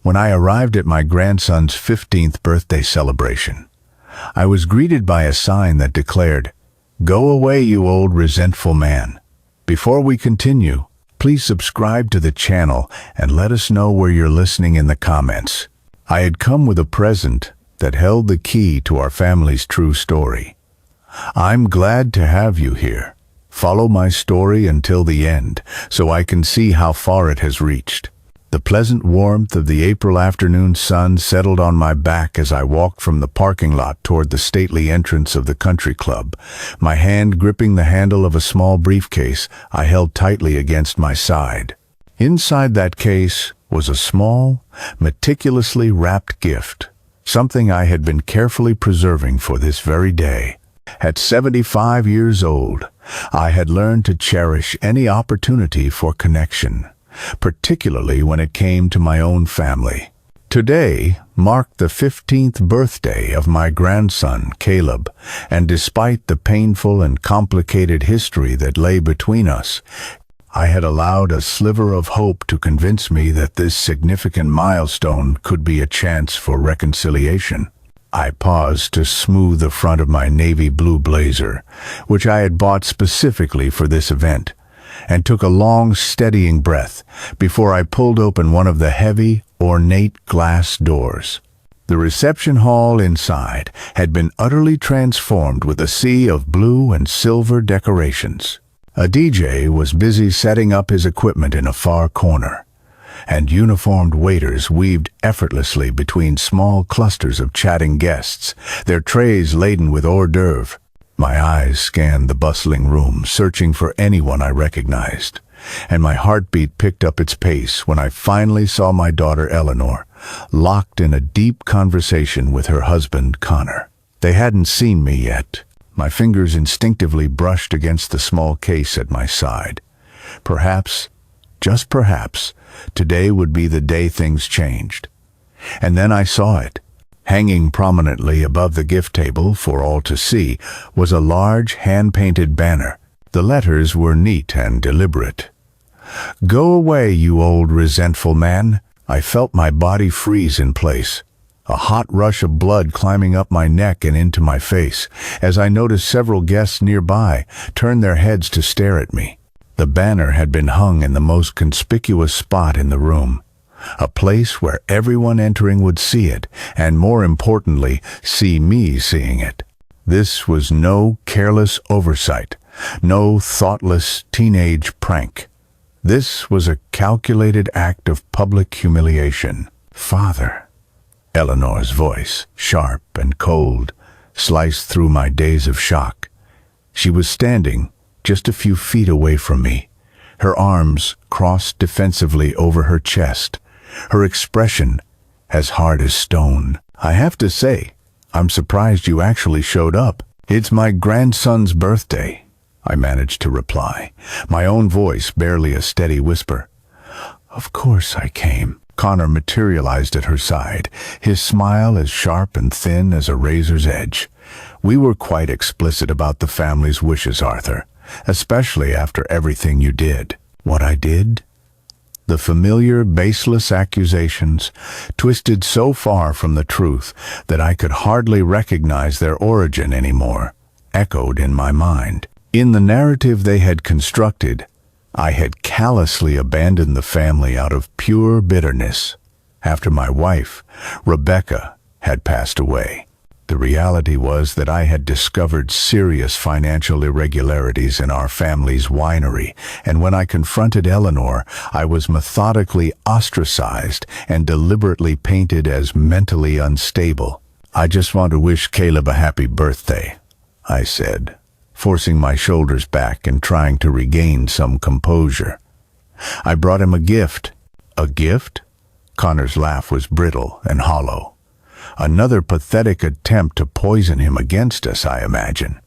When I arrived at my grandson's 15th birthday celebration, I was greeted by a sign that declared, "Go away, you old resentful man." Before we continue, please subscribe to the channel and let us know where you're listening in the comments. I had come with a present that held the key to our family's true story. I'm glad to have you here. Follow my story until the end so I can see how far it has reached. The pleasant warmth of the April afternoon sun settled on my back as I walked from the parking lot toward the stately entrance of the country club, my hand gripping the handle of a small briefcase I held tightly against my side. Inside that case was a small, meticulously wrapped gift, something I had been carefully preserving for this very day. At 75 years old, I had learned to cherish any opportunity for connection, particularly when it came to my own family. Today marked the 15th birthday of my grandson, Caleb, and despite the painful and complicated history that lay between us, I had allowed a sliver of hope to convince me that this significant milestone could be a chance for reconciliation. I paused to smooth the front of my navy blue blazer, which I had bought specifically for this event, and took a long, steadying breath before I pulled open one of the heavy, ornate glass doors. The reception hall inside had been utterly transformed with a sea of blue and silver decorations. A DJ was busy setting up his equipment in a far corner, and uniformed waiters weaved effortlessly between small clusters of chatting guests, their trays laden with hors d'oeuvre. My eyes scanned the bustling room, searching for anyone I recognized, and my heartbeat picked up its pace when I finally saw my daughter Eleanor, locked in a deep conversation with her husband, Connor. They hadn't seen me yet. My fingers instinctively brushed against the small case at my side. Perhaps, just perhaps, today would be the day things changed. And then I saw it. Hanging prominently above the gift table for all to see was a large hand-painted banner. The letters were neat and deliberate. "Go away, you old resentful man." I felt my body freeze in place, a hot rush of blood climbing up my neck and into my face, as I noticed several guests nearby turn their heads to stare at me. The banner had been hung in the most conspicuous spot in the room, a place where everyone entering would see it, and more importantly, see me seeing it. This was no careless oversight, no thoughtless teenage prank. This was a calculated act of public humiliation. "Father," Eleanor's voice, sharp and cold, sliced through my days of shock. She was standing just a few feet away from me, her arms crossed defensively over her chest, her expression as hard as stone. "I have to say, I'm surprised you actually showed up. It's my grandson's birthday," I managed to reply, my own voice barely a steady whisper. "Of course I came." Connor materialized at her side, his smile as sharp and thin as a razor's edge. "We were quite explicit about the family's wishes, Arthur, especially after everything you did." What I did? The familiar, baseless accusations, twisted so far from the truth that I could hardly recognize their origin anymore, echoed in my mind. In the narrative they had constructed, I had callously abandoned the family out of pure bitterness after my wife, Rebecca, had passed away. The reality was that I had discovered serious financial irregularities in our family's winery, and when I confronted Eleanor, I was methodically ostracized and deliberately painted as mentally unstable. "I just want to wish Caleb a happy birthday," I said, forcing my shoulders back and trying to regain some composure. "I brought him a gift." "A gift?" Connor's laugh was brittle and hollow. "Another pathetic attempt to poison him against us, I imagine.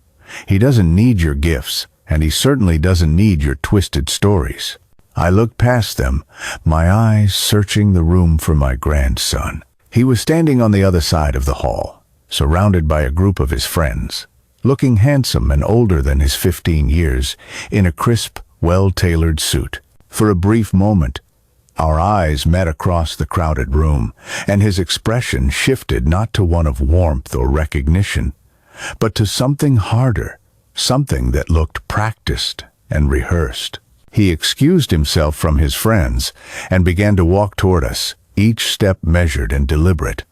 He doesn't need your gifts, and he certainly doesn't need your twisted stories." I looked past them, my eyes searching the room for my grandson. He was standing on the other side of the hall, surrounded by a group of his friends, looking handsome and older than his 15 years, in a crisp, well-tailored suit. For a brief moment, Our eyes met across the crowded room, and his expression shifted not to one of warmth or recognition, but to something harder, something that looked practiced and rehearsed. He excused himself from his friends and began to walk toward us, each step measured and deliberate.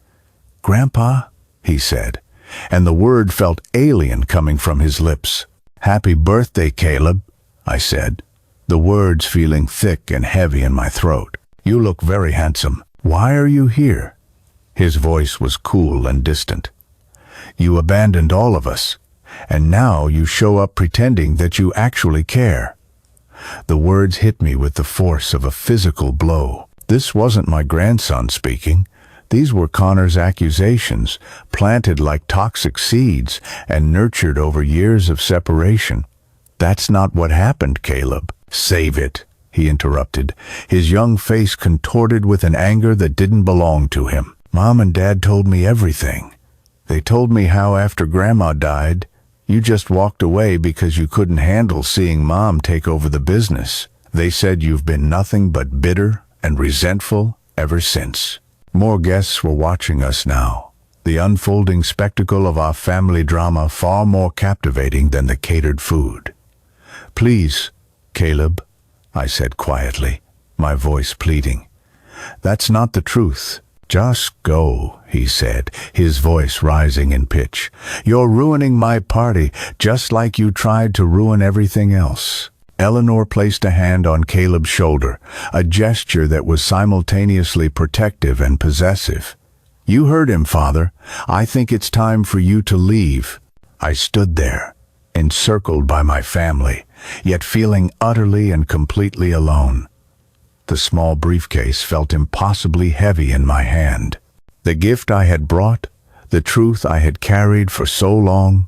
"Grandpa," he said, and the word felt alien coming from his lips. "Happy birthday, Caleb," I said, the words feeling thick and heavy in my throat. "You look very handsome. Why are you here?" His voice was cool and distant. "You abandoned all of us, and now you show up pretending that you actually care." The words hit me with the force of a physical blow. This wasn't my grandson speaking. These were Connor's accusations, planted like toxic seeds and nurtured over years of separation. "That's not what happened, Caleb." "Save it," he interrupted, his young face contorted with an anger that didn't belong to him. "Mom and Dad told me everything. They told me how after Grandma died, you just walked away because you couldn't handle seeing Mom take over the business. They said you've been nothing but bitter and resentful ever since." More guests were watching us now, the unfolding spectacle of our family drama far more captivating than the catered food. "Please, Caleb," I said quietly, my voice pleading. "That's not the truth. Just go," he said, his voice rising in pitch. "You're ruining my party, just like you tried to ruin everything else." Eleanor placed a hand on Caleb's shoulder, a gesture that was simultaneously protective and possessive. "You heard him, Father. I think it's time for you to leave." I stood there, encircled by my family, yet feeling utterly and completely alone. The small briefcase felt impossibly heavy in my hand. The gift I had brought, the truth I had carried for so long,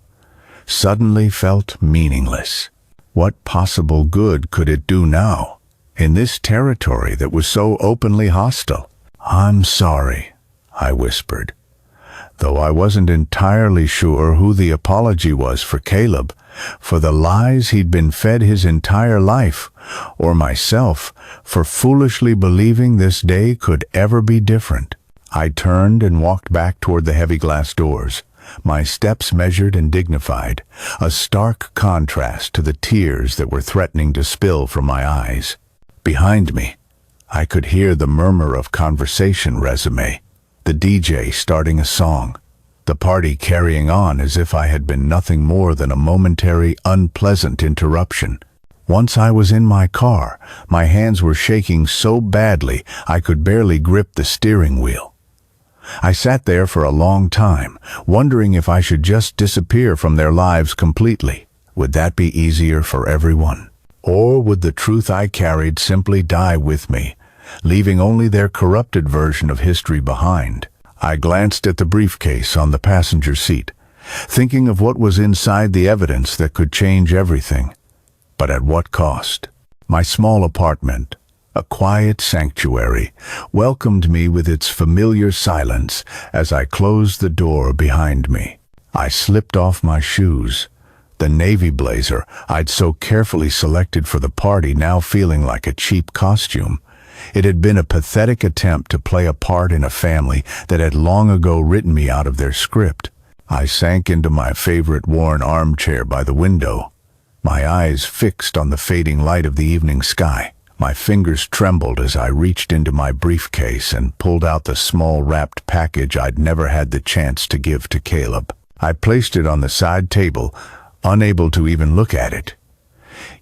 suddenly felt meaningless. What possible good could it do now, in this territory that was so openly hostile? "I'm sorry," I whispered, though I wasn't entirely sure who the apology was for Caleb, for the lies he'd been fed his entire life, or myself for foolishly believing this day could ever be different. I turned and walked back toward the heavy glass doors, my steps measured and dignified, a stark contrast to the tears that were threatening to spill from my eyes. Behind me, I could hear the murmur of conversation resume, the DJ starting a song, the party carrying on as if I had been nothing more than a momentary, unpleasant interruption. Once I was in my car, my hands were shaking so badly I could barely grip the steering wheel. I sat there for a long time, wondering if I should just disappear from their lives completely. Would that be easier for everyone? Or would the truth I carried simply die with me, leaving only their corrupted version of history behind? I glanced at the briefcase on the passenger seat, thinking of what was inside the evidence that could change everything. But at what cost? My small apartment, a quiet sanctuary, welcomed me with its familiar silence as I closed the door behind me. I slipped off my shoes, the navy blazer I'd so carefully selected for the party now feeling like a cheap costume. It had been a pathetic attempt to play a part in a family that had long ago written me out of their script. I sank into my favorite worn armchair by the window, my eyes fixed on the fading light of the evening sky. My fingers trembled as I reached into my briefcase and pulled out the small wrapped package I'd never had the chance to give to Caleb. I placed it on the side table, unable to even look at it.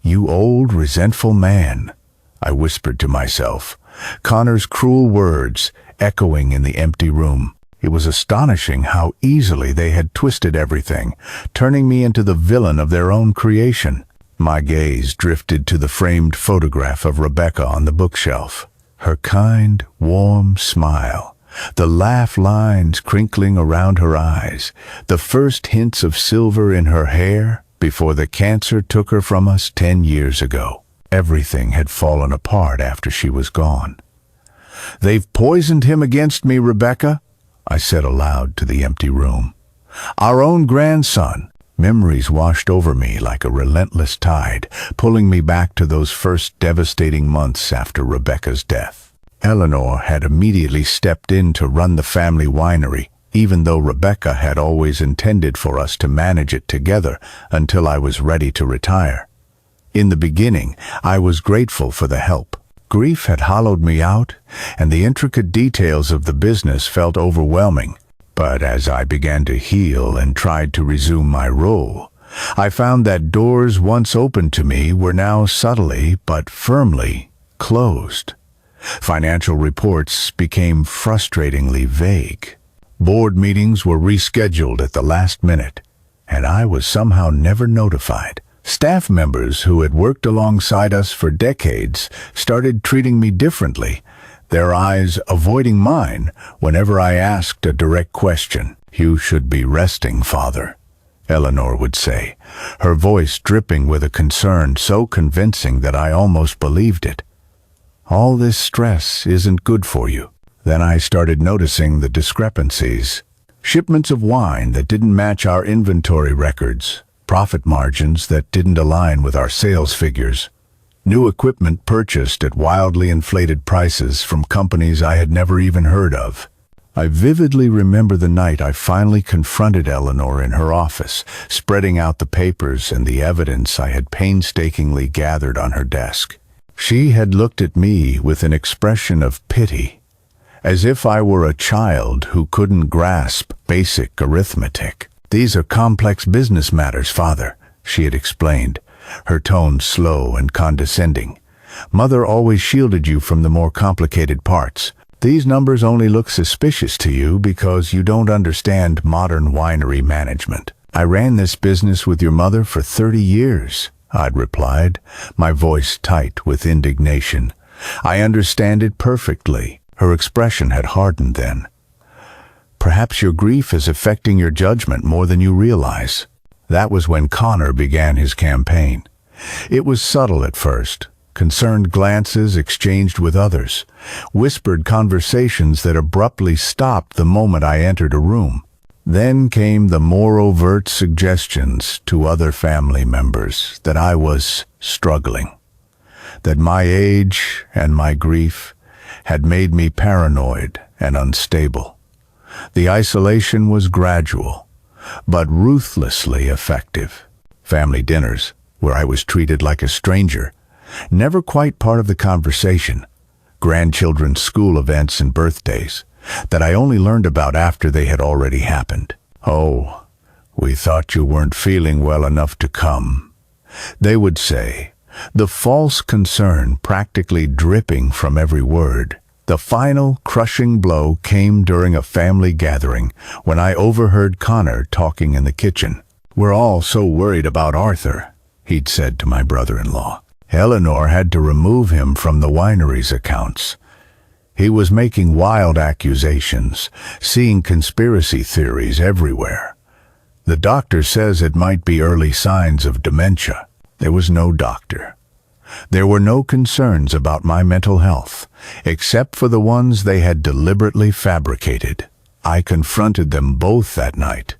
"You old, resentful man," I whispered to myself, Connor's cruel words echoing in the empty room. It was astonishing how easily they had twisted everything, turning me into the villain of their own creation. My gaze drifted to the framed photograph of Rebecca on the bookshelf. Her kind, warm smile, the laugh lines crinkling around her eyes, the first hints of silver in her hair before the cancer took her from us 10 years ago. Everything had fallen apart after she was gone. "They've poisoned him against me, Rebecca," I said aloud to the empty room. "Our own grandson." Memories washed over me like a relentless tide, pulling me back to those first devastating months after Rebecca's death. Eleanor had immediately stepped in to run the family winery, even though Rebecca had always intended for us to manage it together until I was ready to retire. In the beginning, I was grateful for the help. Grief had hollowed me out, and the intricate details of the business felt overwhelming. But as I began to heal and tried to resume my role, I found that doors once open to me were now subtly but firmly closed. Financial reports became frustratingly vague. Board meetings were rescheduled at the last minute, and I was somehow never notified. Staff members who had worked alongside us for decades started treating me differently, their eyes avoiding mine whenever I asked a direct question. "You should be resting, Father," Eleanor would say, her voice dripping with a concern so convincing that I almost believed it. "All this stress isn't good for you." Then I started noticing the discrepancies. Shipments of wine that didn't match our inventory records, profit margins that didn't align with our sales figures, new equipment purchased at wildly inflated prices from companies I had never even heard of. I vividly remember the night I finally confronted Eleanor in her office, spreading out the papers and the evidence I had painstakingly gathered on her desk. She had looked at me with an expression of pity, as if I were a child who couldn't grasp basic arithmetic. "These are complex business matters, Father," she had explained, her tone slow and condescending. "Mother always shielded you from the more complicated parts. These numbers only look suspicious to you because you don't understand modern winery management." "I ran this business with your mother for 30 years, I'd replied, my voice tight with indignation. "I understand it perfectly." Her expression had hardened then. "Perhaps your grief is affecting your judgment more than you realize." That was when Connor began his campaign. It was subtle at first, concerned glances exchanged with others, whispered conversations that abruptly stopped the moment I entered a room. Then came the more overt suggestions to other family members that I was struggling, that my age and my grief had made me paranoid and unstable. The isolation was gradual, but ruthlessly effective. Family dinners, where I was treated like a stranger, never quite part of the conversation. Grandchildren's school events and birthdays that I only learned about after they had already happened. "Oh, we thought you weren't feeling well enough to come," they would say, the false concern practically dripping from every word. The final crushing blow came during a family gathering when I overheard Connor talking in the kitchen. "We're all so worried about Arthur," he'd said to my brother-in-law. "Eleanor had to remove him from the winery's accounts. He was making wild accusations, seeing conspiracy theories everywhere. The doctor says it might be early signs of dementia." There was no doctor. There were no concerns about my mental health, except for the ones they had deliberately fabricated. I confronted them both that night,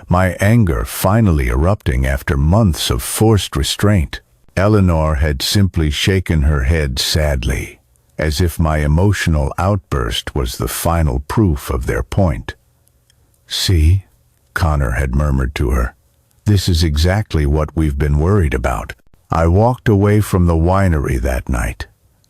my anger finally erupting after months of forced restraint. Eleanor had simply shaken her head sadly, as if my emotional outburst was the final proof of their point. "See," Connor had murmured to her, "this is exactly what we've been worried about." I walked away from the winery that night,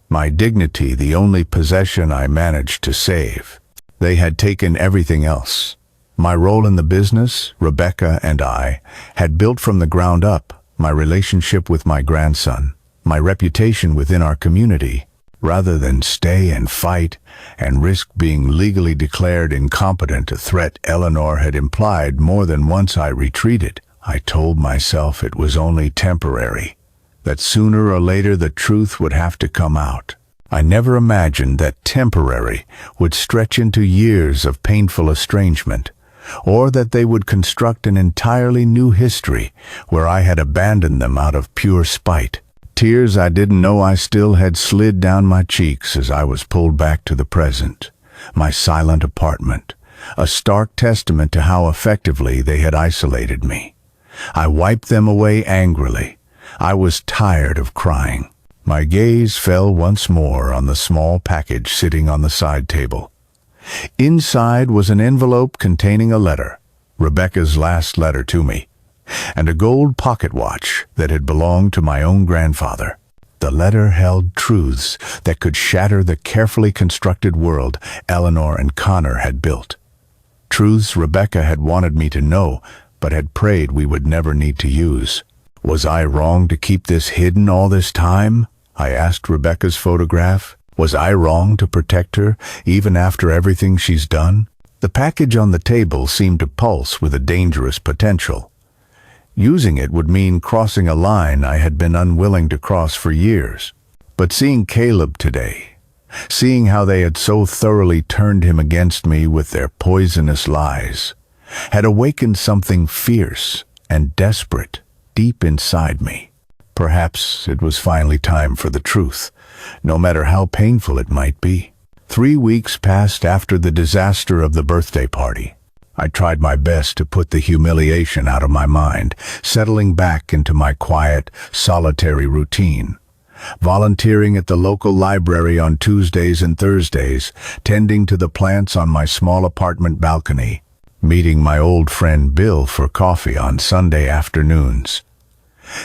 my dignity the only possession I managed to save. They had taken everything else. My role in the business, Rebecca and I, had built from the ground up, my relationship with my grandson, my reputation within our community. Rather than stay and fight and risk being legally declared incompetent, a threat Eleanor had implied more than once, I retreated. I told myself it was only temporary, that sooner or later the truth would have to come out. I never imagined that temporary would stretch into years of painful estrangement, or that they would construct an entirely new history where I had abandoned them out of pure spite. Tears I didn't know I still had slid down my cheeks as I was pulled back to the present, my silent apartment, a stark testament to how effectively they had isolated me. I wiped them away angrily. I was tired of crying. My gaze fell once more on the small package sitting on the side table. Inside was an envelope containing a letter, Rebecca's last letter to me, and a gold pocket watch that had belonged to my own grandfather. The letter held truths that could shatter the carefully constructed world Eleanor and Connor had built. Truths Rebecca had wanted me to know, but had prayed we would never need to use. Was I wrong to keep this hidden all this time? I asked Rebecca's photograph. Was I wrong to protect her, even after everything she's done? The package on the table seemed to pulse with a dangerous potential. Using it would mean crossing a line I had been unwilling to cross for years. But seeing Caleb today, seeing how they had so thoroughly turned him against me with their poisonous lies, had awakened something fierce and desperate deep inside me. Perhaps it was finally time for the truth, no matter how painful it might be. 3 weeks passed after the disaster of the birthday party. I tried my best to put the humiliation out of my mind, settling back into my quiet, solitary routine. Volunteering at the local library on Tuesdays and Thursdays, tending to the plants on my small apartment balcony, meeting my old friend Bill for coffee on Sunday afternoons.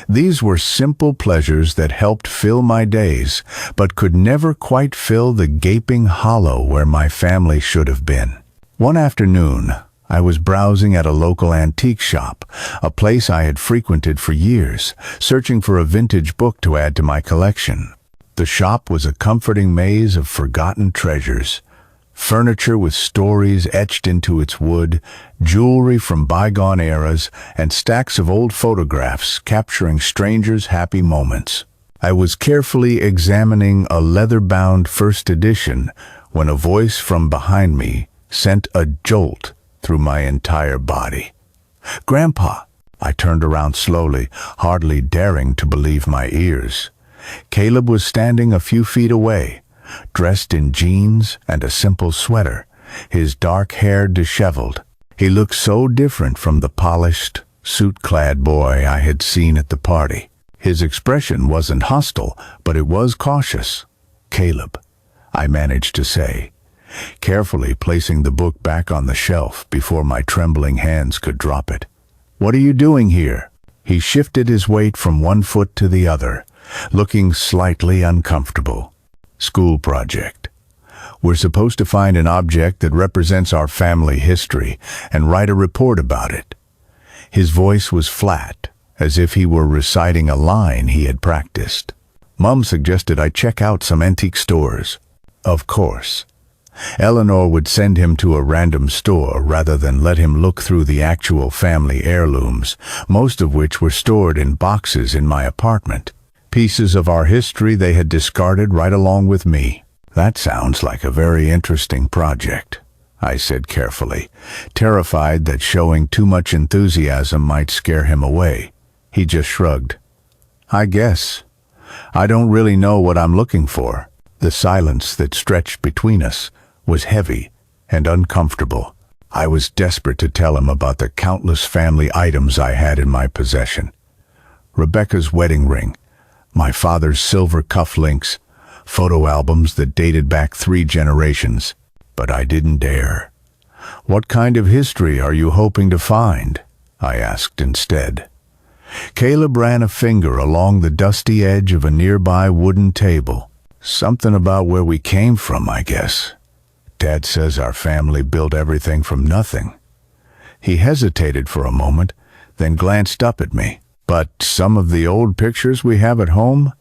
These were simple pleasures that helped fill my days, but could never quite fill the gaping hollow where my family should have been. One afternoon, I was browsing at a local antique shop, a place I had frequented for years, searching for a vintage book to add to my collection. The shop was a comforting maze of forgotten treasures. Furniture with stories etched into its wood, jewelry from bygone eras, and stacks of old photographs capturing strangers' happy moments. I was carefully examining a leather-bound first edition when a voice from behind me sent a jolt through my entire body. "Grandpa!" I turned around slowly, hardly daring to believe my ears. Caleb was standing a few feet away, dressed in jeans and a simple sweater, his dark hair disheveled. He looked so different from the polished, suit-clad boy I had seen at the party. His expression wasn't hostile, but it was cautious. "Caleb," I managed to say, carefully placing the book back on the shelf before my trembling hands could drop it. "What are you doing here?" He shifted his weight from one foot to the other, looking slightly uncomfortable. "School project. We're supposed to find an object that represents our family history and write a report about it." His voice was flat, as if he were reciting a line he had practiced. "Mom suggested I check out some antique stores." Of course. Eleanor would send him to a random store rather than let him look through the actual family heirlooms, most of which were stored in boxes in my apartment. Pieces of our history they had discarded right along with me. "That sounds like a very interesting project," I said carefully, terrified that showing too much enthusiasm might scare him away. He just shrugged. "I guess. I don't really know what I'm looking for." The silence that stretched between us was heavy and uncomfortable. I was desperate to tell him about the countless family items I had in my possession. Rebecca's wedding ring, my father's silver cufflinks, photo albums that dated back 3 generations. But I didn't dare. "What kind of history are you hoping to find?" I asked instead. Caleb ran a finger along the dusty edge of a nearby wooden table. "Something about where we came from, I guess. Dad says our family built everything from nothing." He hesitated for a moment, then glanced up at me. "But some of the old pictures we have at home,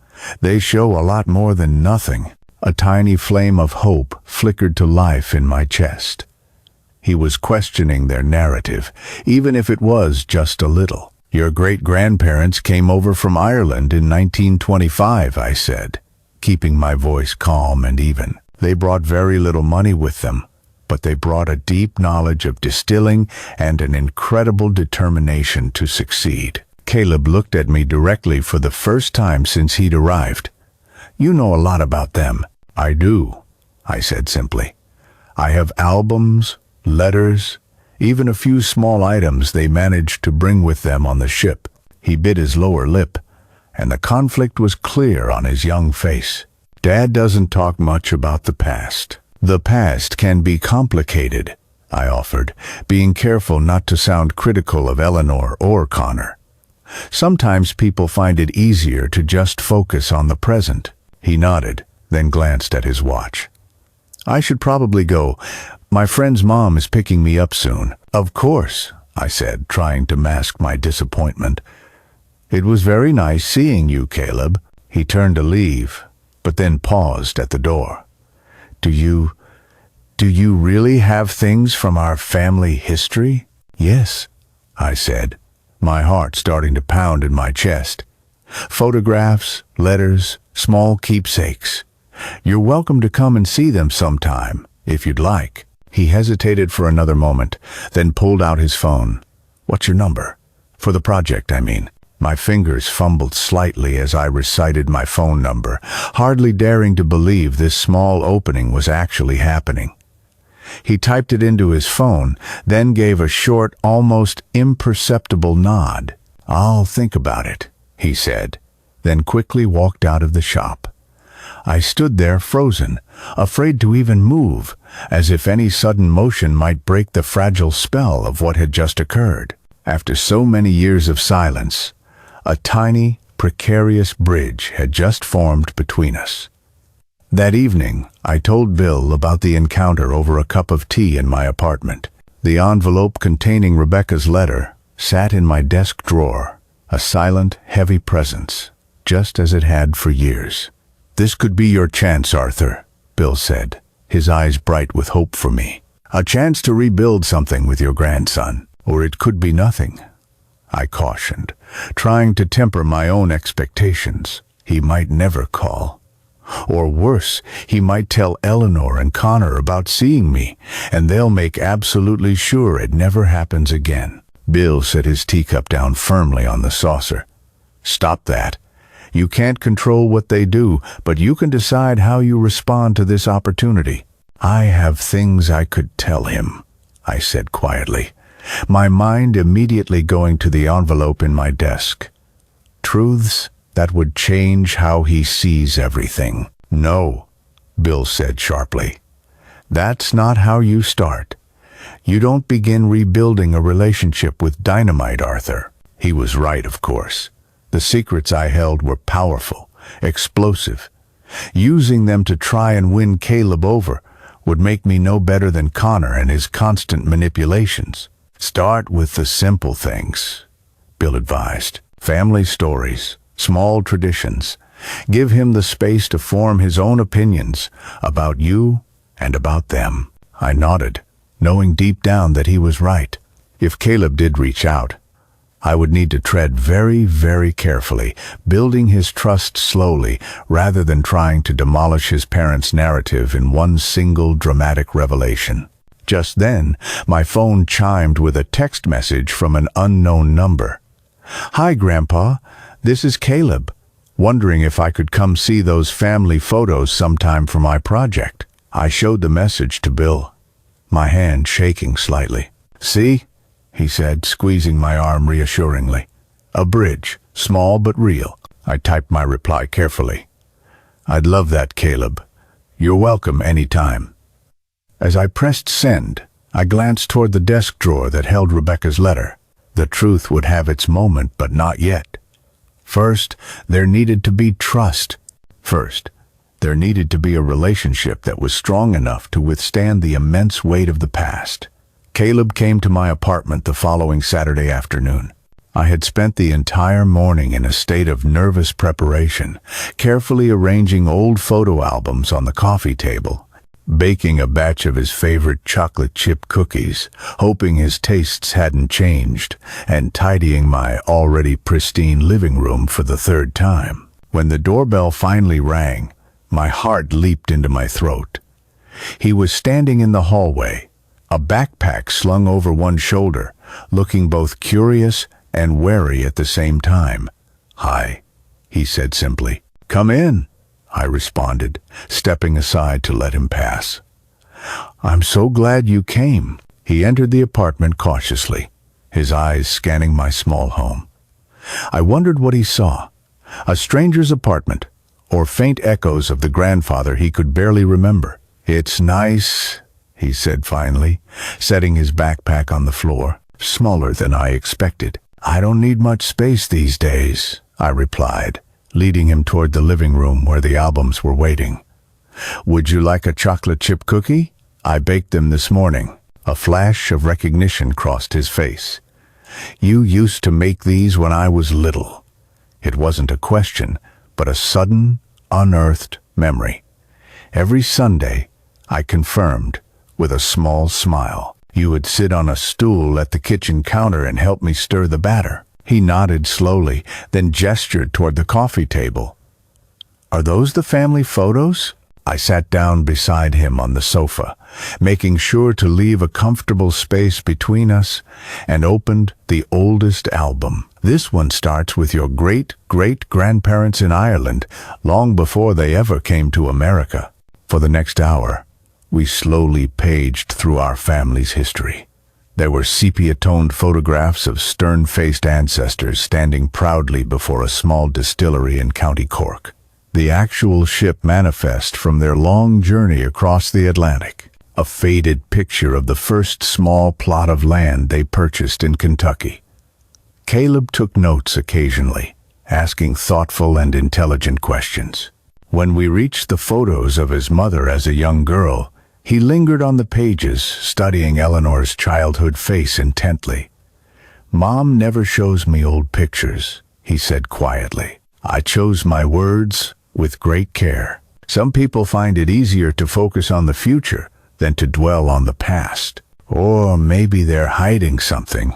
they show a lot more than nothing." A tiny flame of hope flickered to life in my chest. He was questioning their narrative, even if it was just a little. "Your great-grandparents came over from Ireland in 1925, I said, keeping my voice calm and even. "They brought very little money with them, but they brought a deep knowledge of distilling and an incredible determination to succeed." Caleb looked at me directly for the first time since he'd arrived. "You know a lot about them." "I do," I said simply. "I have albums, letters, even a few small items they managed to bring with them on the ship." He bit his lower lip, and the conflict was clear on his young face. Dad doesn't talk much about the past. The past can be complicated, I offered, being careful not to sound critical of Eleanor or Connor. Sometimes people find it easier to just focus on the present. He nodded, then glanced at his watch. I should probably go. My friend's mom is picking me up soon. Of course, I said, trying to mask my disappointment. It was very nice seeing you, Caleb. He turned to leave, but then paused at the door. Do you really have things from our family history? Yes, I said, my heart starting to pound in my chest. Photographs, letters, small keepsakes. You're welcome to come and see them sometime, if you'd like. He hesitated for another moment, then pulled out his phone. What's your number? For the project, I mean. My fingers fumbled slightly as I recited my phone number, hardly daring to believe this small opening was actually happening. He typed it into his phone, then gave a short, almost imperceptible nod. I'll think about it, he said, then quickly walked out of the shop. I stood there frozen, afraid to even move, as if any sudden motion might break the fragile spell of what had just occurred. After so many years of silence, a tiny, precarious bridge had just formed between us. That evening, I told Bill about the encounter over a cup of tea in my apartment. The envelope containing Rebecca's letter sat in my desk drawer, a silent, heavy presence, just as it had for years. This could be your chance, Arthur, Bill said, his eyes bright with hope for me. A chance to rebuild something with your grandson, or it could be nothing. I cautioned, trying to temper my own expectations. He might never call. Or worse, he might tell Eleanor and Connor about seeing me, and they'll make absolutely sure it never happens again. Bill set his teacup down firmly on the saucer. Stop that. You can't control what they do, but you can decide how you respond to this opportunity. I have things I could tell him, I said quietly, my mind immediately going to the envelope in my desk. Truths that would change how he sees everything. No, Bill said sharply. That's not how you start. You don't begin rebuilding a relationship with dynamite, Arthur. He was right, of course. The secrets I held were powerful, explosive. Using them to try and win Caleb over would make me no better than Connor and his constant manipulations. Start with the simple things, Bill advised. Family stories, small traditions. Give him the space to form his own opinions about you and about them. I nodded, knowing deep down that he was right. If Caleb did reach out, I would need to tread very, very carefully, building his trust slowly rather than trying to demolish his parents' narrative in one single dramatic revelation. Just then, my phone chimed with a text message from an unknown number. Hi, Grandpa. This is Caleb. Wondering if I could come see those family photos sometime for my project. I showed the message to Bill, my hand shaking slightly. See? He said, squeezing my arm reassuringly. A bridge, small but real. I typed my reply carefully. I'd love that, Caleb. You're welcome anytime. As I pressed send, I glanced toward the desk drawer that held Rebecca's letter. The truth would have its moment, but not yet. First, there needed to be trust. First, there needed to be a relationship that was strong enough to withstand the immense weight of the past. Caleb came to my apartment the following Saturday afternoon. I had spent the entire morning in a state of nervous preparation, carefully arranging old photo albums on the coffee table, baking a batch of his favorite chocolate chip cookies, hoping his tastes hadn't changed, and tidying my already pristine living room for the third time. When the doorbell finally rang, my heart leaped into my throat. He was standing in the hallway, a backpack slung over one shoulder, looking both curious and wary at the same time. Hi, he said simply. Come in, I responded, stepping aside to let him pass. I'm so glad you came. He entered the apartment cautiously, his eyes scanning my small home. I wondered what he saw, a stranger's apartment, or faint echoes of the grandfather he could barely remember. "It's nice," he said finally, setting his backpack on the floor, smaller than I expected. "I don't need much space these days," I replied, leading him toward the living room where the albums were waiting. "Would you like a chocolate chip cookie? I baked them this morning." A flash of recognition crossed his face. "You used to make these when I was little." It wasn't a question, but a sudden, unearthed memory. Every Sunday, I confirmed, with a small smile. "You would sit on a stool at the kitchen counter and help me stir the batter." He nodded slowly, then gestured toward the coffee table. "Are those the family photos?" I sat down beside him on the sofa, making sure to leave a comfortable space between us, and opened the oldest album. "This one starts with your great-great-grandparents in Ireland, long before they ever came to America." For the next hour, we slowly paged through our family's history. There were sepia-toned photographs of stern-faced ancestors standing proudly before a small distillery in County Cork. The actual ship manifest from their long journey across the Atlantic. A faded picture of the first small plot of land they purchased in Kentucky. Caleb took notes occasionally, asking thoughtful and intelligent questions. When we reached the photos of his mother as a young girl, he lingered on the pages, studying Eleanor's childhood face intently. "Mom never shows me old pictures," he said quietly. "I chose my words with great care. Some people find it easier to focus on the future than to dwell on the past. Or maybe they're hiding something,"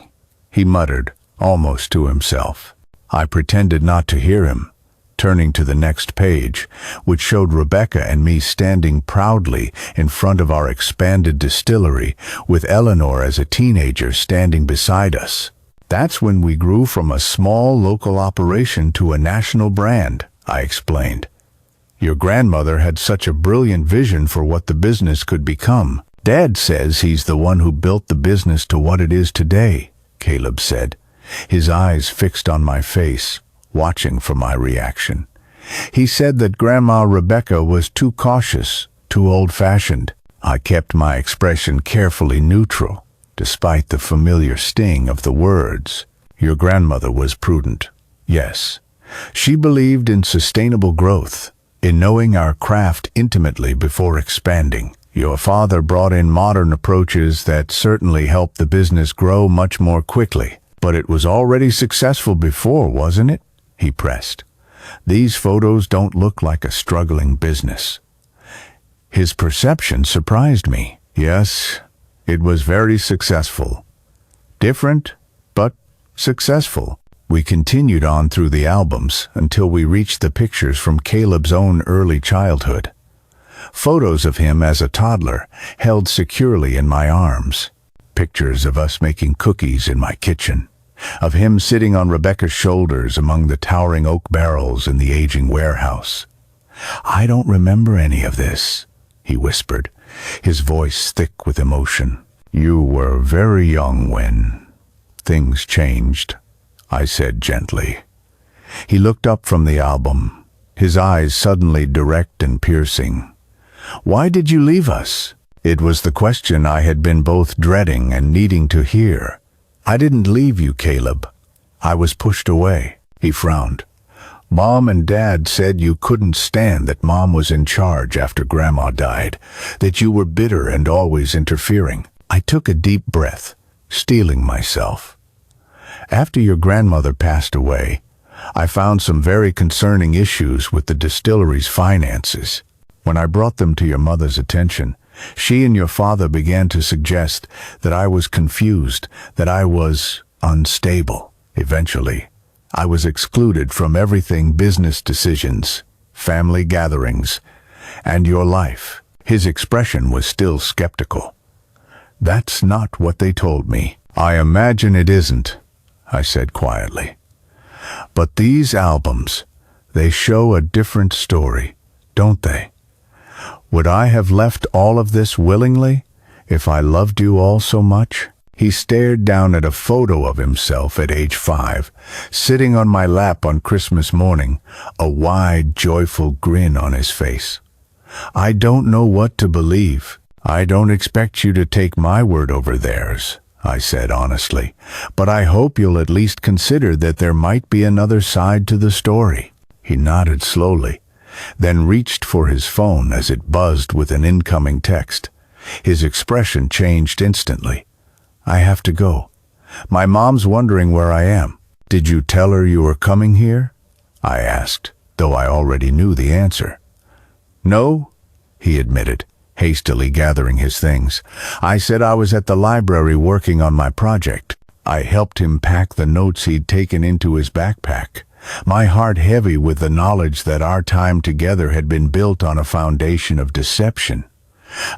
he muttered, almost to himself. I pretended not to hear him, turning to the next page, which showed Rebecca and me standing proudly in front of our expanded distillery, with Eleanor as a teenager standing beside us. "That's when we grew from a small local operation to a national brand," I explained. "Your grandmother had such a brilliant vision for what the business could become." "Dad says he's the one who built the business to what it is today," Caleb said, his eyes fixed on my face, watching for my reaction. "He said that Grandma Rebecca was too cautious, too old-fashioned." I kept my expression carefully neutral, despite the familiar sting of the words. "Your grandmother was prudent, yes. She believed in sustainable growth, in knowing our craft intimately before expanding. Your father brought in modern approaches that certainly helped the business grow much more quickly. But it was already successful before, wasn't it?" he pressed. "These photos don't look like a struggling business." His perception surprised me. "Yes, it was very successful. Different, but successful." We continued on through the albums until we reached the pictures from Caleb's own early childhood. Photos of him as a toddler, held securely in my arms. Pictures of us making cookies in my kitchen. Of him sitting on Rebecca's shoulders among the towering oak barrels in the aging warehouse. "I don't remember any of this," he whispered, his voice thick with emotion. "You were very young when things changed," I said gently. He looked up from the album, his eyes suddenly direct and piercing. "Why did you leave us?" It was the question I had been both dreading and needing to hear. "I didn't leave you, Caleb. I was pushed away." He frowned. "Mom and Dad said you couldn't stand that Mom was in charge after Grandma died, that you were bitter and always interfering." I took a deep breath, steeling myself. "After your grandmother passed away, I found some very concerning issues with the distillery's finances. When I brought them to your mother's attention, she and your father began to suggest that I was confused, that I was unstable. Eventually, I was excluded from everything: business decisions, family gatherings, and your life." His expression was still skeptical. "That's not what they told me." "I imagine it isn't," I said quietly. "But these albums, they show a different story, don't they? Would I have left all of this willingly if I loved you all so much?" He stared down at a photo of himself at age 5, sitting on my lap on Christmas morning, a wide, joyful grin on his face. "I don't know what to believe. I don't expect you to take my word over theirs," I said honestly, "but I hope you'll at least consider that there might be another side to the story." He nodded slowly, then reached for his phone as it buzzed with an incoming text. His expression changed instantly. "I have to go. My mom's wondering where I am." "Did you tell her you were coming here?" I asked, though I already knew the answer. "No," he admitted, hastily gathering his things. "I said I was at the library working on my project." I helped him pack the notes he'd taken into his backpack, my heart heavy with the knowledge that our time together had been built on a foundation of deception.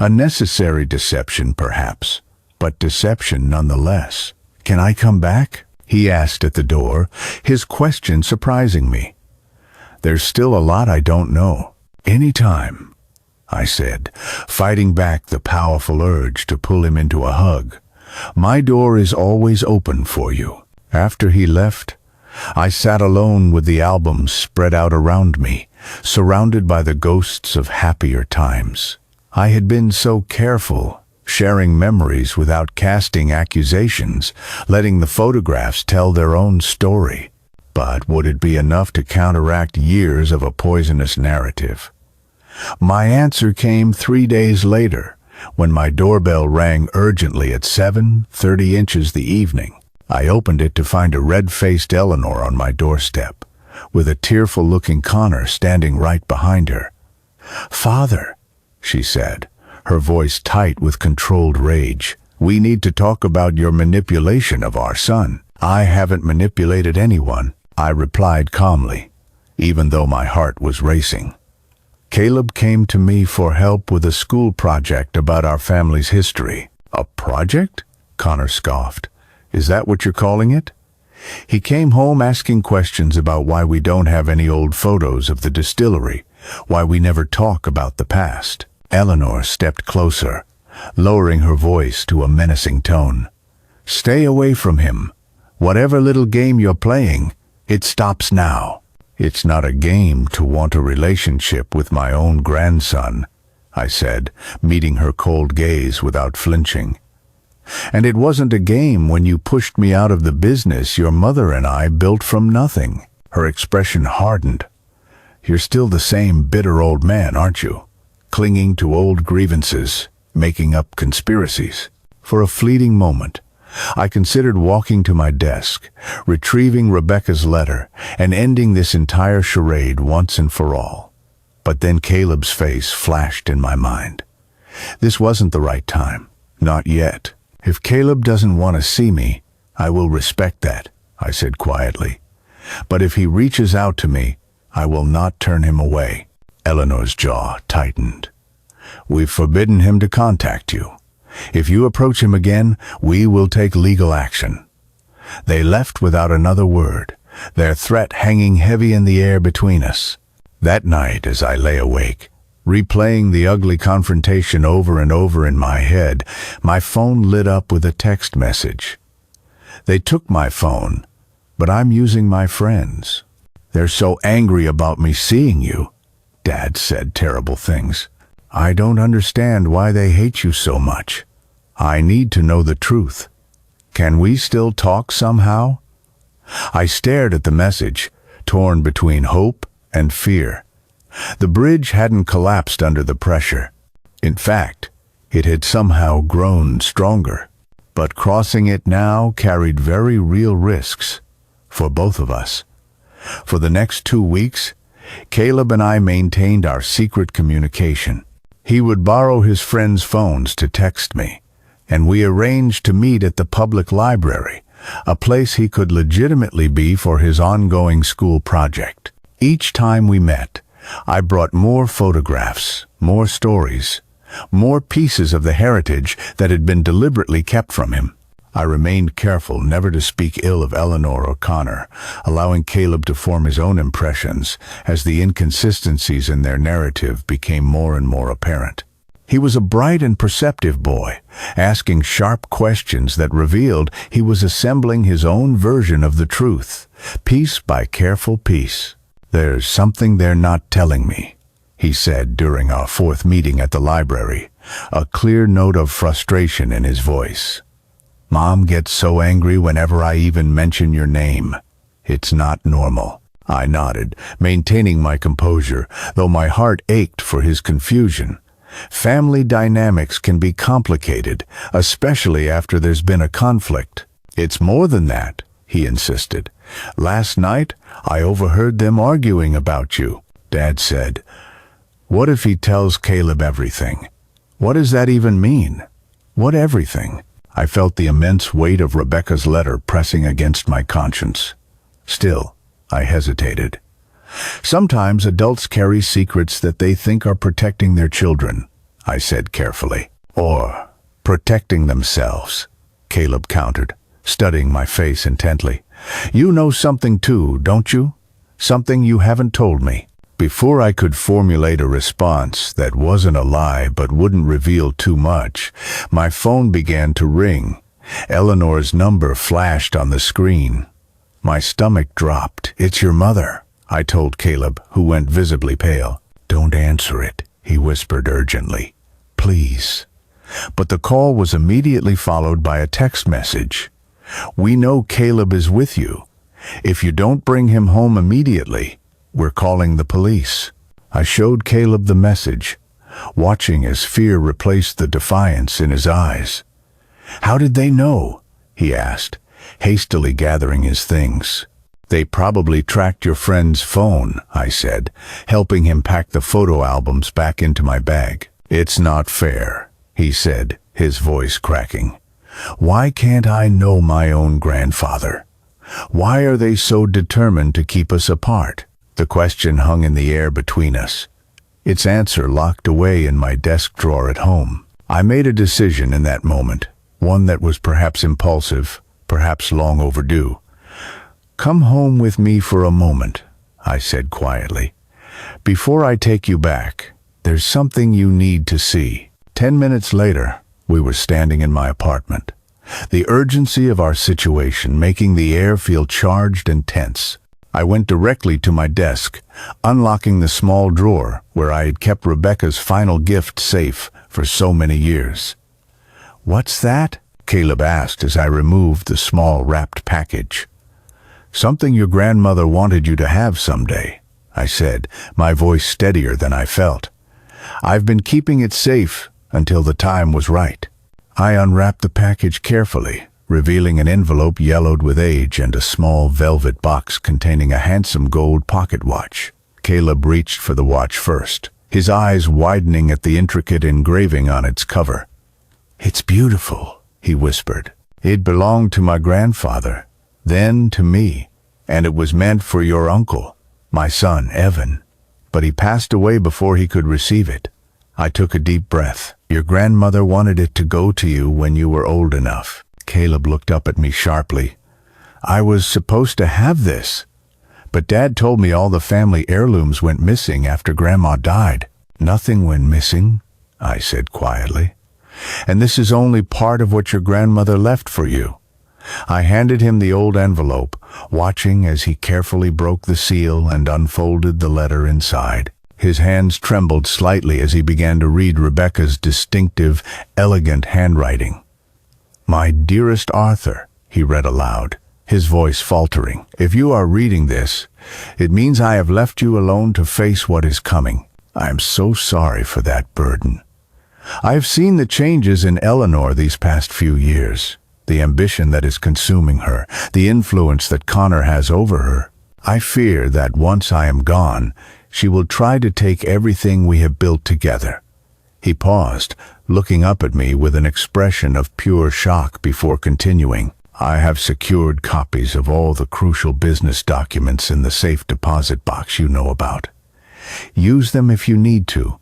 A necessary deception, perhaps, but deception nonetheless. "Can I come back?" he asked at the door, his question surprising me. "There's still a lot I don't know." "Anytime," I said, fighting back the powerful urge to pull him into a hug. "My door is always open for you." After he left, I sat alone with the albums spread out around me, surrounded by the ghosts of happier times. I had been so careful, sharing memories without casting accusations, letting the photographs tell their own story. But would it be enough to counteract years of a poisonous narrative? My answer came 3 days later, when my doorbell rang urgently at 7:30 the evening. I opened it to find a red-faced Eleanor on my doorstep, with a tearful-looking Connor standing right behind her. "Father," she said, her voice tight with controlled rage, "we need to talk about your manipulation of our son." "I haven't manipulated anyone," I replied calmly, even though my heart was racing. "Caleb came to me for help with a school project about our family's history." "A project?" Connor scoffed. "Is that what you're calling it?" "He came home asking questions about why we don't have any old photos of the distillery, why we never talk about the past." Eleanor stepped closer, lowering her voice to a menacing tone. "Stay away from him. Whatever little game you're playing, it stops now." "It's not a game to want a relationship with my own grandson," I said, meeting her cold gaze without flinching. "And it wasn't a game when you pushed me out of the business your mother and I built from nothing." Her expression hardened. "You're still the same bitter old man, aren't you? Clinging to old grievances, making up conspiracies." For a fleeting moment, I considered walking to my desk, retrieving Rebecca's letter, and ending this entire charade once and for all. But then Caleb's face flashed in my mind. This wasn't the right time. Not yet. "If Caleb doesn't want to see me, I will respect that," I said quietly. "But if he reaches out to me, I will not turn him away." Eleanor's jaw tightened. "We've forbidden him to contact you. If you approach him again, we will take legal action." They left without another word, their threat hanging heavy in the air between us. That night, as I lay awake, replaying the ugly confrontation over and over in my head, my phone lit up with a text message. "They took my phone, but I'm using my friend's. They're so angry about me seeing you. Dad said terrible things. I don't understand why they hate you so much. I need to know the truth. Can we still talk somehow?" I stared at the message, torn between hope and fear. The bridge hadn't collapsed under the pressure. In fact, it had somehow grown stronger. But crossing it now carried very real risks for both of us. For the next 2 weeks, Caleb and I maintained our secret communication. He would borrow his friends' phones to text me, and we arranged to meet at the public library, a place he could legitimately be for his ongoing school project. Each time we met, I brought more photographs, more stories, more pieces of the heritage that had been deliberately kept from him. I remained careful never to speak ill of Eleanor or Connor, allowing Caleb to form his own impressions as the inconsistencies in their narrative became more and more apparent. He was a bright and perceptive boy, asking sharp questions that revealed he was assembling his own version of the truth, piece by careful piece. "There's something they're not telling me," he said during our fourth meeting at the library, a clear note of frustration in his voice. "Mom gets so angry whenever I even mention your name. It's not normal." I nodded, maintaining my composure, though my heart ached for his confusion. Family dynamics can be complicated, especially after there's been a conflict. "It's more than that," he insisted. "Last night, I overheard them arguing about you," Dad said. "What if he tells Caleb everything? What does that even mean? What everything?" I felt the immense weight of Rebecca's letter pressing against my conscience. Still, I hesitated. "Sometimes adults carry secrets that they think are protecting their children," I said carefully. "Or protecting themselves," Caleb countered, studying my face intently. "You know something too, don't you? Something you haven't told me." Before I could formulate a response that wasn't a lie but wouldn't reveal too much, my phone began to ring. Eleanor's number flashed on the screen. My stomach dropped. "It's your mother," I told Caleb, who went visibly pale. "Don't answer it," he whispered urgently. "Please." But the call was immediately followed by a text message. "We know Caleb is with you. If you don't bring him home immediately, we're calling the police." I showed Caleb the message, watching as fear replaced the defiance in his eyes. "How did they know?" he asked, hastily gathering his things. "They probably tracked your friend's phone," I said, helping him pack the photo albums back into my bag. "It's not fair," he said, his voice cracking. "Why can't I know my own grandfather? Why are they so determined to keep us apart?" The question hung in the air between us, its answer locked away in my desk drawer at home. I made a decision in that moment, one that was perhaps impulsive, perhaps long overdue. "Come home with me for a moment," I said quietly. "Before I take you back, there's something you need to see." 10 minutes later, we were standing in my apartment, the urgency of our situation making the air feel charged and tense. I went directly to my desk, unlocking the small drawer where I had kept Rebecca's final gift safe for so many years. "What's that?" Caleb asked as I removed the small wrapped package. "Something your grandmother wanted you to have someday," I said, my voice steadier than I felt. "I've been keeping it safe until the time was right." I unwrapped the package carefully, revealing an envelope yellowed with age and a small velvet box containing a handsome gold pocket watch. Caleb reached for the watch first, his eyes widening at the intricate engraving on its cover. "It's beautiful," he whispered. "It belonged to my grandfather, then to me, and it was meant for your uncle, my son, Evan. But he passed away before he could receive it." I took a deep breath. "Your grandmother wanted it to go to you when you were old enough." Caleb looked up at me sharply. "I was supposed to have this, but Dad told me all the family heirlooms went missing after Grandma died." "Nothing went missing," I said quietly. "And this is only part of what your grandmother left for you." I handed him the old envelope, watching as he carefully broke the seal and unfolded the letter inside. His hands trembled slightly as he began to read Rebecca's distinctive, elegant handwriting. "My dearest Arthur," he read aloud, his voice faltering. "If you are reading this, it means I have left you alone to face what is coming. I am so sorry for that burden. I have seen the changes in Eleanor these past few years, the ambition that is consuming her, the influence that Connor has over her. I fear that once I am gone, she will try to take everything we have built together." He paused, looking up at me with an expression of pure shock before continuing. "I have secured copies of all the crucial business documents in the safe deposit box you know about. Use them if you need to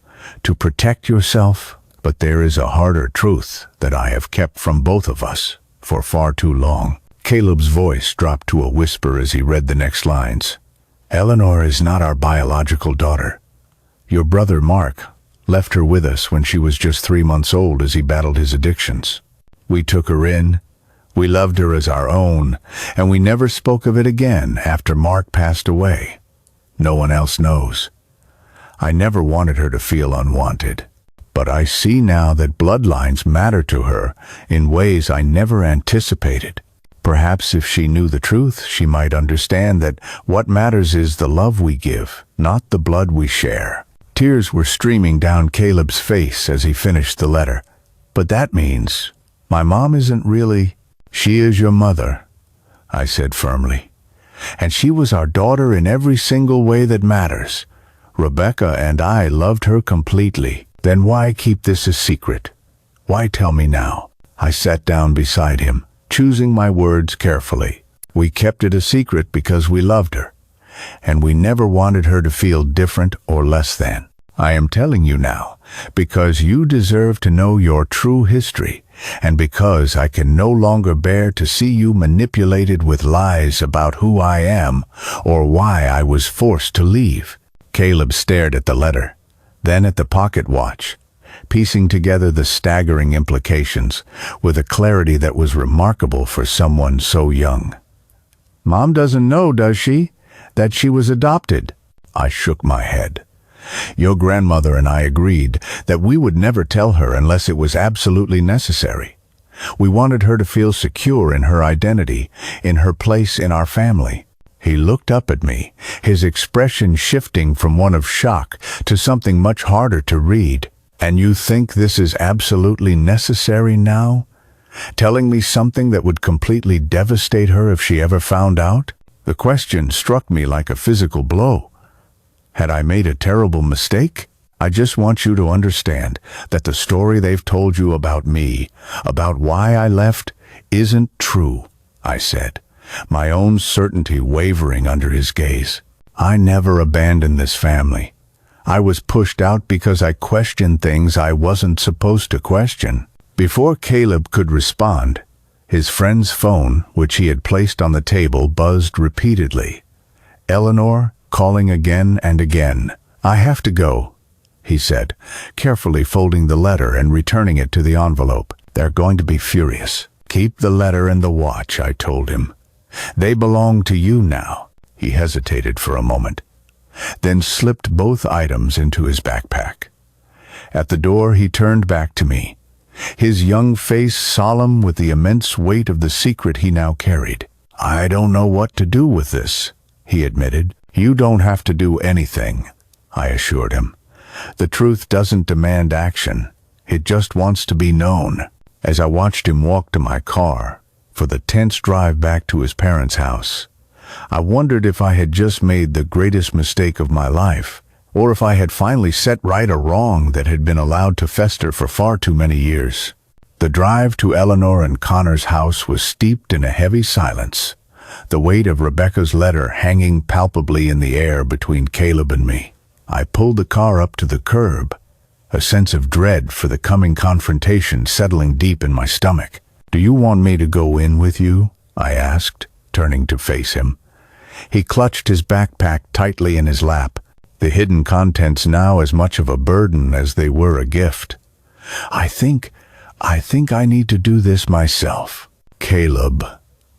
protect yourself, but there is a harder truth that I have kept from both of us for far too long." Caleb's voice dropped to a whisper as he read the next lines. "Eleanor is not our biological daughter. Your brother Mark left her with us when she was just 3 months old as he battled his addictions. We took her in, we loved her as our own, and we never spoke of it again after Mark passed away. No one else knows. I never wanted her to feel unwanted, but I see now that bloodlines matter to her in ways I never anticipated. Perhaps if she knew the truth, she might understand that what matters is the love we give, not the blood we share. Tears were streaming down Caleb's face as he finished the letter. But that means my mom isn't really... She is your mother, I said firmly. And she was our daughter in every single way that matters. Rebecca and I loved her completely. Then why keep this a secret? Why tell me now? I sat down beside him, choosing my words carefully. We kept it a secret because we loved her, and we never wanted her to feel different or less than. I am telling you now, because you deserve to know your true history, and because I can no longer bear to see you manipulated with lies about who I am or why I was forced to leave. Caleb stared at the letter, then at the pocket watch, piecing together the staggering implications with a clarity that was remarkable for someone so young. Mom doesn't know, does she, that she was adopted? I shook my head. Your grandmother and I agreed that we would never tell her unless it was absolutely necessary. We wanted her to feel secure in her identity, in her place in our family. He looked up at me, his expression shifting from one of shock to something much harder to read. And you think this is absolutely necessary now? Telling me something that would completely devastate her if she ever found out? The question struck me like a physical blow. Had I made a terrible mistake? I just want you to understand that the story they've told you about me, about why I left, isn't true, I said, my own certainty wavering under his gaze. I never abandoned this family. I was pushed out because I questioned things I wasn't supposed to question. Before Caleb could respond, his friend's phone, which he had placed on the table, buzzed repeatedly. Eleanor, calling again and again. I have to go, he said, carefully folding the letter and returning it to the envelope. They're going to be furious. Keep the letter and the watch, I told him. They belong to you now. He hesitated for a moment, then slipped both items into his backpack. At the door, he turned back to me, his young face solemn with the immense weight of the secret he now carried. I don't know what to do with this, he admitted. You don't have to do anything, I assured him. The truth doesn't demand action. It just wants to be known. As I watched him walk to my car for the tense drive back to his parents' house, I wondered if I had just made the greatest mistake of my life, or if I had finally set right a wrong that had been allowed to fester for far too many years. The drive to Eleanor and Connor's house was steeped in a heavy silence, the weight of Rebecca's letter hanging palpably in the air between Caleb and me. I pulled the car up to the curb, a sense of dread for the coming confrontation settling deep in my stomach. Do you want me to go in with you? I asked, turning to face him. He clutched his backpack tightly in his lap, the hidden contents now as much of a burden as they were a gift. I think I need to do this myself. Caleb,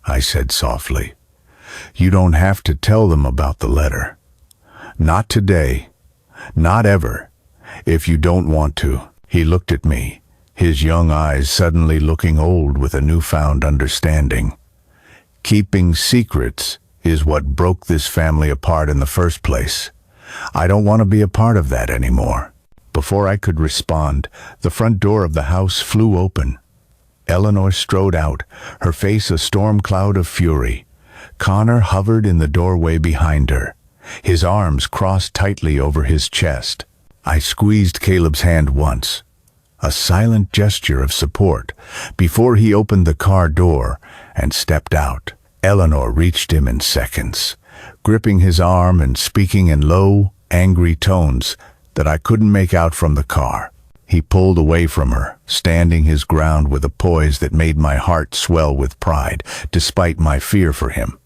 I said softly, you don't have to tell them about the letter. Not today. Not ever. If you don't want to. He looked at me, his young eyes suddenly looking old with a newfound understanding. Keeping secrets is what broke this family apart in the first place. I don't want to be a part of that anymore. Before I could respond, the front door of the house flew open. Eleanor strode out, her face a storm cloud of fury. Connor hovered in the doorway behind her, his arms crossed tightly over his chest. I squeezed Caleb's hand once, a silent gesture of support, before he opened the car door and stepped out. Eleanor reached him in seconds, gripping his arm and speaking in low, angry tones that I couldn't make out from the car. He pulled away from her, standing his ground with a poise that made my heart swell with pride, despite my fear for him.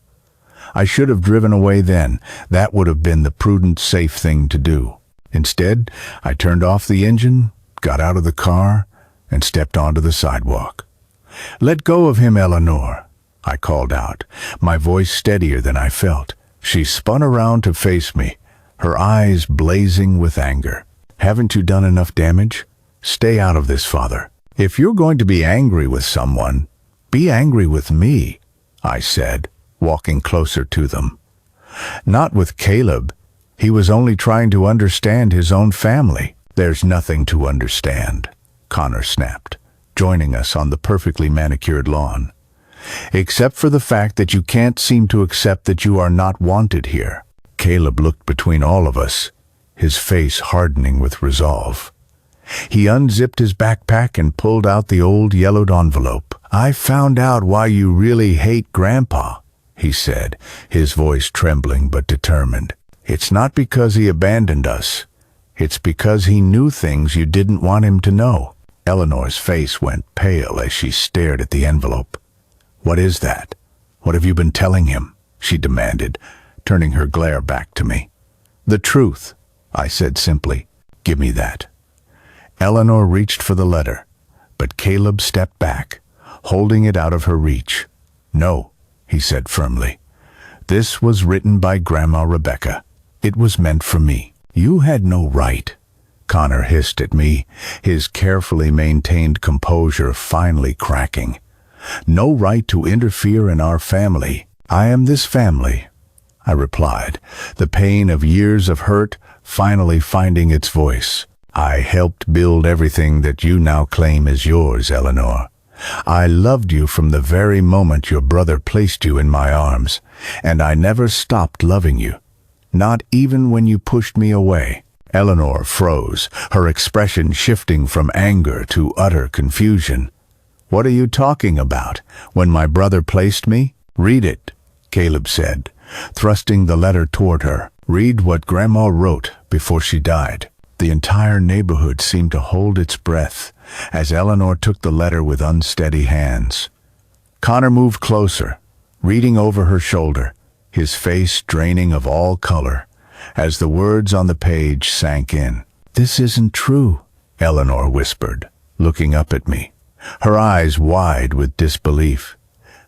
I should have driven away then. That would have been the prudent, safe thing to do. Instead, I turned off the engine, got out of the car, and stepped onto the sidewalk. "Let go of him, Eleanor," I called out, my voice steadier than I felt. She spun around to face me, her eyes blazing with anger. "Haven't you done enough damage? Stay out of this, Father. If you're going to be angry with someone, be angry with me," I said, walking closer to them. "Not with Caleb. He was only trying to understand his own family." "There's nothing to understand," Connor snapped, joining us on the perfectly manicured lawn. "Except for the fact that you can't seem to accept that you are not wanted here." Caleb looked between all of us, his face hardening with resolve. He unzipped his backpack and pulled out the old yellowed envelope. "I found out why you really hate Grandpa," he said, his voice trembling but determined. "It's not because he abandoned us. It's because he knew things you didn't want him to know." Eleanor's face went pale as she stared at the envelope. "What is that? What have you been telling him?" she demanded, turning her glare back to me. "The truth," I said simply. "Give me that." Eleanor reached for the letter, but Caleb stepped back, holding it out of her reach. "No," he said firmly. "This was written by Grandma Rebecca. It was meant for me." "You had no right," Connor hissed at me, his carefully maintained composure finally cracking. "No right to interfere in our family." "I am this family," I replied, the pain of years of hurt finally finding its voice. "I helped build everything that you now claim is yours, Eleanor. I loved you from the very moment your brother placed you in my arms, and I never stopped loving you, not even when you pushed me away." Eleanor froze, her expression shifting from anger to utter confusion. "What are you talking about? When my brother placed me?" "Read it," Caleb said, thrusting the letter toward her. "Read what Grandma wrote before she died." The entire neighborhood seemed to hold its breath as Eleanor took the letter with unsteady hands. Connor moved closer, reading over her shoulder, his face draining of all color, as the words on the page sank in. "This isn't true," Eleanor whispered, looking up at me, her eyes wide with disbelief.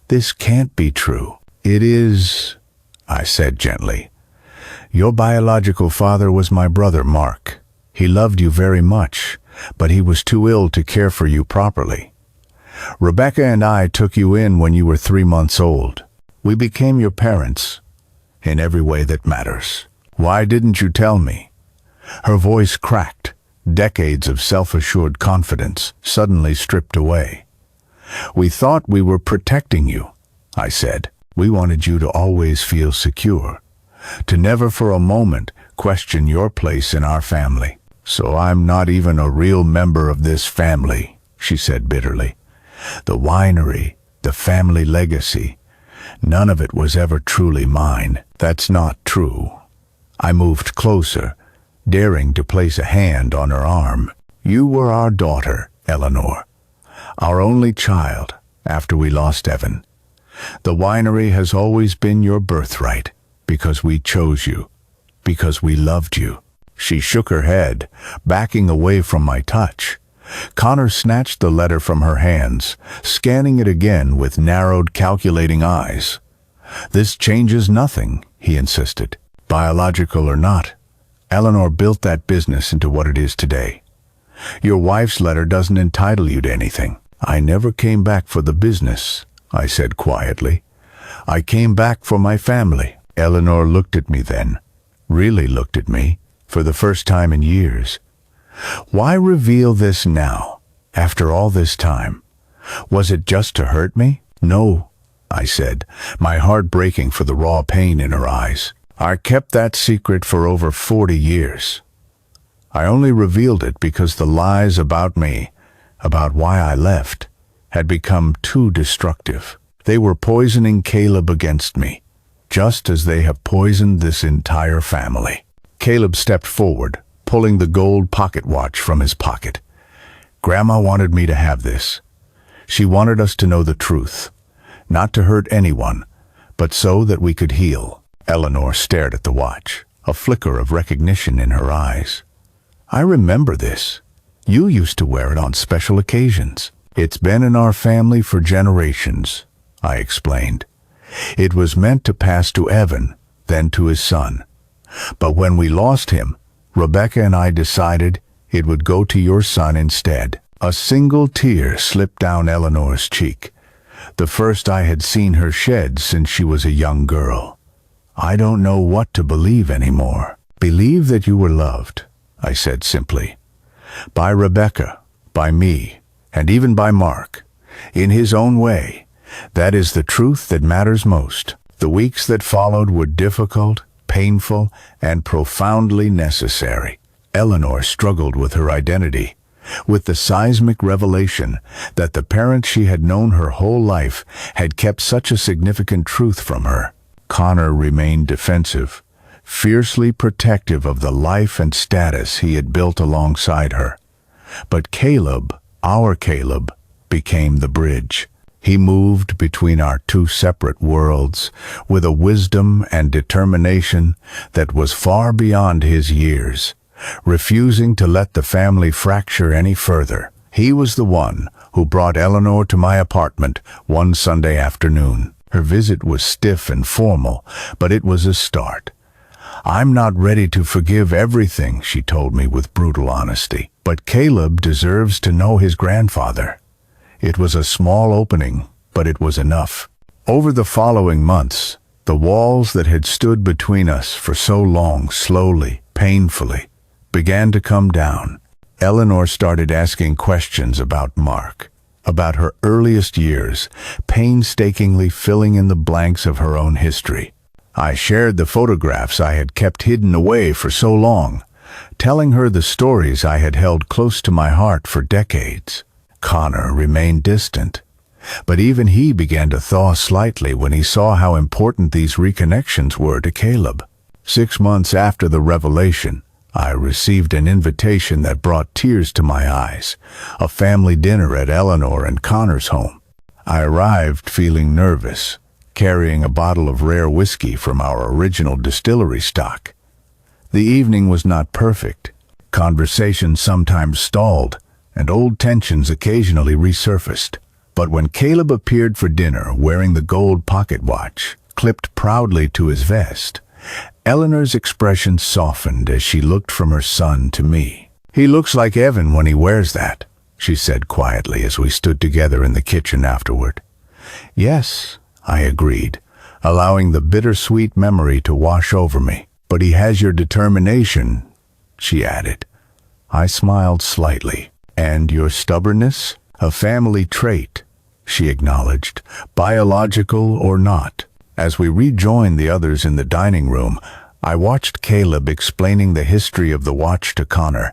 "This can't be true." "It is," I said gently. "Your biological father was my brother, Mark. He loved you very much, but he was too ill to care for you properly. Rebecca and I took you in when you were 3 months old. We became your parents, in every way that matters. Why didn't you tell me?" Her voice cracked, decades of self-assured confidence suddenly stripped away. "We thought we were protecting you," I said. "We wanted you to always feel secure, to never for a moment question your place in our family." "So I'm not even a real member of this family," she said bitterly. "The winery, the family legacy, none of it was ever truly mine." "That's not true." I moved closer, daring to place a hand on her arm. "You were our daughter, Eleanor, our only child after we lost Evan. The winery has always been your birthright, because we chose you, because we loved you." She shook her head, backing away from my touch. Connor snatched the letter from her hands, scanning it again with narrowed, calculating eyes. "This changes nothing," he insisted. "Biological or not, Eleanor built that business into what it is today. Your wife's letter doesn't entitle you to anything." "I never came back for the business," I said quietly. "I came back for my family." Eleanor looked at me then, really looked at me, for the first time in years. "Why reveal this now, after all this time? Was it just to hurt me?" "No," I said, my heart breaking for the raw pain in her eyes. "I kept that secret for over 40 years. I only revealed it because the lies about me, about why I left, had become too destructive. They were poisoning Caleb against me, just as they have poisoned this entire family." Caleb stepped forward, pulling the gold pocket watch from his pocket. "Grandma wanted me to have this. She wanted us to know the truth, not to hurt anyone, but so that we could heal." Eleanor stared at the watch, a flicker of recognition in her eyes. I remember this. You used to wear it on special occasions. It's been in our family for generations, I explained. It was meant to pass to Evan, then to his son. But when we lost him, Rebecca and I decided it would go to your son instead. A single tear slipped down Eleanor's cheek, the first I had seen her shed since she was a young girl. I don't know what to believe anymore. Believe that you were loved, I said simply. By Rebecca, by me, and even by Mark. In his own way. That is the truth that matters most. The weeks that followed were difficult, painful, and profoundly necessary. Eleanor struggled with her identity, with the seismic revelation that the parents she had known her whole life had kept such a significant truth from her. Connor remained defensive, fiercely protective of the life and status he had built alongside her. But Caleb, our Caleb, became the bridge. He moved between our two separate worlds with a wisdom and determination that was far beyond his years, refusing to let the family fracture any further. He was the one who brought Eleanor to my apartment one Sunday afternoon. Her visit was stiff and formal, but it was a start. I'm not ready to forgive everything, she told me with brutal honesty, but Caleb deserves to know his grandfather. It was a small opening, but it was enough. Over the following months, the walls that had stood between us for so long slowly, painfully, began to come down. Eleanor started asking questions about Mark, about her earliest years, painstakingly filling in the blanks of her own history. I shared the photographs I had kept hidden away for so long, telling her the stories I had held close to my heart for decades. Connor remained distant, but even he began to thaw slightly when he saw how important these reconnections were to Caleb. 6 months after the revelation, I received an invitation that brought tears to my eyes, a family dinner at Eleanor and Connor's home. I arrived feeling nervous, carrying a bottle of rare whiskey from our original distillery stock. The evening was not perfect. Conversation sometimes stalled, and old tensions occasionally resurfaced. But when Caleb appeared for dinner wearing the gold pocket watch, clipped proudly to his vest, Eleanor's expression softened as she looked from her son to me. "He looks like Evan when he wears that," she said quietly as we stood together in the kitchen afterward. "Yes," I agreed, allowing the bittersweet memory to wash over me. "But he has your determination," she added. I smiled slightly. "And your stubbornness? A family trait," she acknowledged, "biological or not." As we rejoined the others in the dining room, I watched Caleb explaining the history of the watch to Connor,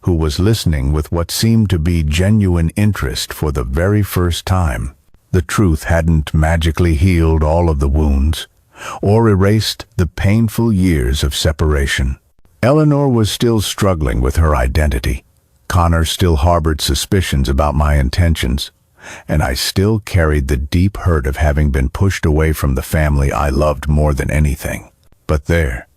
who was listening with what seemed to be genuine interest for the very first time. The truth hadn't magically healed all of the wounds, or erased the painful years of separation. Eleanor was still struggling with her identity. Connor still harbored suspicions about my intentions, and I still carried the deep hurt of having been pushed away from the family I loved more than anything. But there,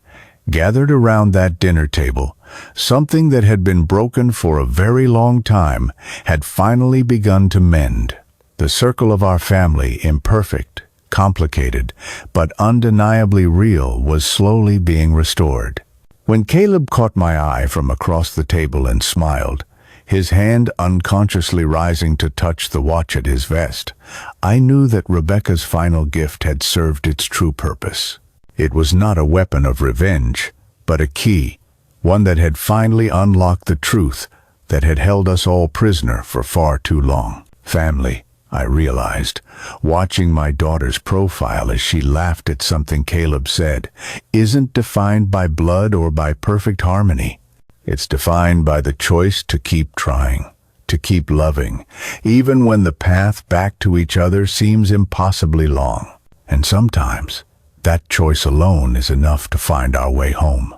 gathered around that dinner table, something that had been broken for a very long time had finally begun to mend. The circle of our family, imperfect, complicated, but undeniably real, was slowly being restored. When Caleb caught my eye from across the table and smiled, his hand unconsciously rising to touch the watch at his vest, I knew that Rebecca's final gift had served its true purpose. It was not a weapon of revenge, but a key, one that had finally unlocked the truth that had held us all prisoner for far too long. Family, I realized, watching my daughter's profile as she laughed at something Caleb said, isn't defined by blood or by perfect harmony. It's defined by the choice to keep trying, to keep loving, even when the path back to each other seems impossibly long. And sometimes, that choice alone is enough to find our way home.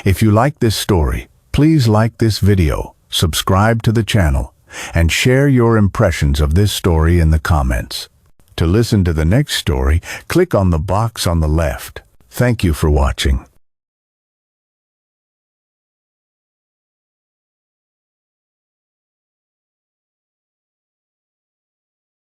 If you like this story, please like this video, subscribe to the channel, and share your impressions of this story in the comments. To listen to the next story, click on the box on the left. Thank you for watching.